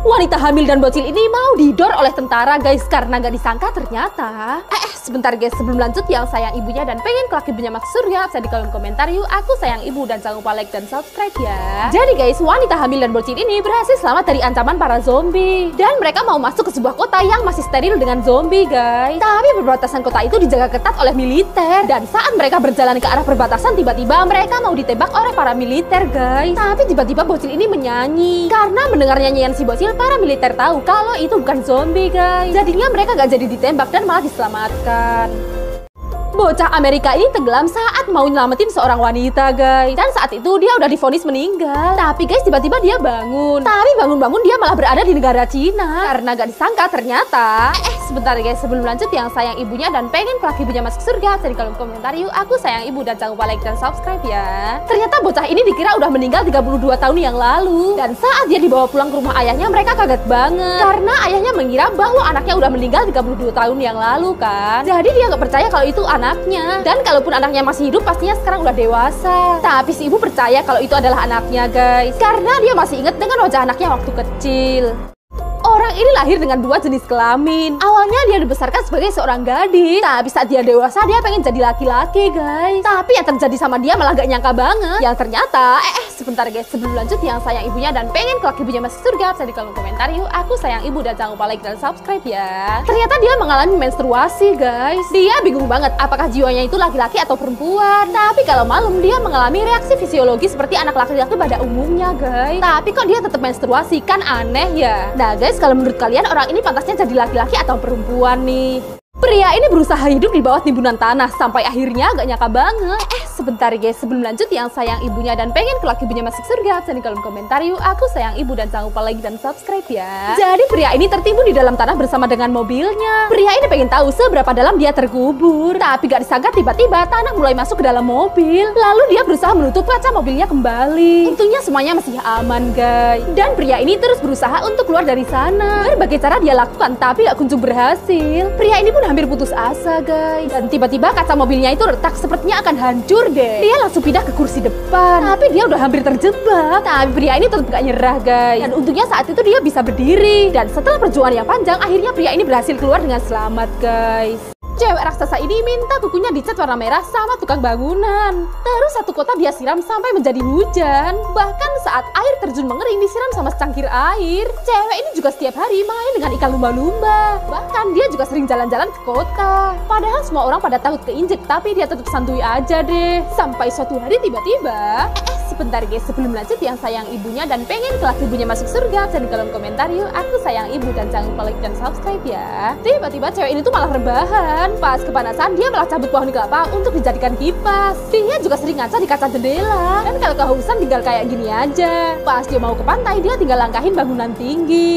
Wanita hamil dan bocil ini mau didor oleh tentara guys, karena gak disangka ternyata sebentar guys, sebelum lanjut, yang sayang ibunya dan pengen kelak ibunya masuk surga bisa di kolom komentar yuk. Aku sayang ibu dan jangan lupa like dan subscribe ya. Jadi guys, wanita hamil dan bocil ini berhasil selamat dari ancaman para zombie, dan mereka mau masuk ke sebuah kota yang masih steril dengan zombie guys. Tapi perbatasan kota itu dijaga ketat oleh militer, dan saat mereka berjalan ke arah perbatasan, tiba-tiba mereka mau ditembak oleh para militer guys. Tapi tiba-tiba bocil ini menyanyi. Karena mendengar nyanyian si bocil, para militer tahu kalau itu bukan zombie guys. Jadinya mereka gak jadi ditembak dan malah diselamatkan. Bocah Amerika ini tenggelam saat mau nyelamatin seorang wanita guys, dan saat itu dia udah divonis meninggal. Tapi guys, tiba-tiba dia bangun. Tapi bangun-bangun dia malah berada di negara Cina, karena gak disangka ternyata sebentar guys, sebelum lanjut, yang sayang ibunya dan pengen kelak ibunya masuk surga bisa di kolom komentar yuk. Aku sayang ibu dan jangan lupa like dan subscribe ya. Ternyata bocah ini dikira udah meninggal 32 tahun yang lalu, dan saat dia dibawa pulang ke rumah ayahnya, mereka kaget banget karena ayahnya mengira bahwa anaknya udah meninggal 32 tahun yang lalu kan. Jadi dia gak percaya kalau itu anaknya, dan kalaupun anaknya masih hidup pastinya sekarang udah dewasa. Tapi si ibu percaya kalau itu adalah anaknya guys, karena dia masih ingat dengan wajah anaknya waktu kecil. Orang ini lahir dengan dua jenis kelamin. Awalnya dia dibesarkan sebagai seorang gadis, tapi saat dia dewasa dia pengen jadi laki-laki guys. Tapi yang terjadi sama dia malah gak nyangka banget, yang ternyata sebentar guys, sebelum lanjut, yang sayang ibunya dan pengen kelak ibunya masuk surga bisa di kolom komentar yuk. Aku sayang ibu dan jangan lupa like dan subscribe ya. Ternyata dia mengalami menstruasi guys. Dia bingung banget apakah jiwanya itu laki-laki atau perempuan. Tapi kalau malam dia mengalami reaksi fisiologis seperti anak laki-laki pada umumnya guys. Tapi kok dia tetap menstruasi, kan aneh ya. Nah guys, kalau menurut kalian orang ini pantasnya jadi laki-laki atau perempuan nih? Pria ini berusaha hidup di bawah timbunan tanah sampai akhirnya gak nyangka banget. Sebentar guys, sebelum lanjut, yang sayang ibunya dan pengen kelak ibunya masuk surga bisa di kolom komentar yuk. Aku sayang ibu dan jangan lupa like dan subscribe ya. Jadi pria ini tertimbun di dalam tanah bersama dengan mobilnya. Pria ini pengen tahu seberapa dalam dia terkubur, tapi gak disangka tiba-tiba tanah mulai masuk ke dalam mobil. Lalu dia berusaha menutup kaca mobilnya kembali. Untungnya semuanya masih aman guys. Dan pria ini terus berusaha untuk keluar dari sana. Berbagai cara dia lakukan tapi gak kunjung berhasil. Pria ini pun hampir putus asa guys, dan tiba-tiba kaca mobilnya itu retak, sepertinya akan hancur deh. Dia langsung pindah ke kursi depan, tapi dia udah hampir terjebak. Tapi pria ini tetap gak nyerah guys, dan untungnya saat itu dia bisa berdiri. Dan setelah perjuangan yang panjang, akhirnya pria ini berhasil keluar dengan selamat guys. Cewek raksasa ini minta kukunya dicat warna merah sama tukang bangunan. Terus satu kota dia siram sampai menjadi hujan. Bahkan saat air terjun mengering disiram sama secangkir air. Cewek ini juga setiap hari main dengan ikan lumba-lumba. Bahkan dia juga sering jalan-jalan ke kota. Padahal semua orang pada takut keinjek, tapi dia tetap santuy aja deh. Sampai suatu hari tiba-tiba sebentar guys, sebelum lanjut, yang sayang ibunya dan pengen kelak ibunya masuk surga bisa di kolom komentar yuk. Aku sayang ibu dan jangan lupa like dan subscribe ya. Tiba-tiba cewek ini tuh malah rebahan. Pas kepanasan dia malah cabut pohon kelapa untuk dijadikan kipas. Dia juga sering ngaca di kaca jendela. Dan kalau kehausan tinggal kayak gini aja. Pas dia mau ke pantai dia tinggal langkahin bangunan tinggi.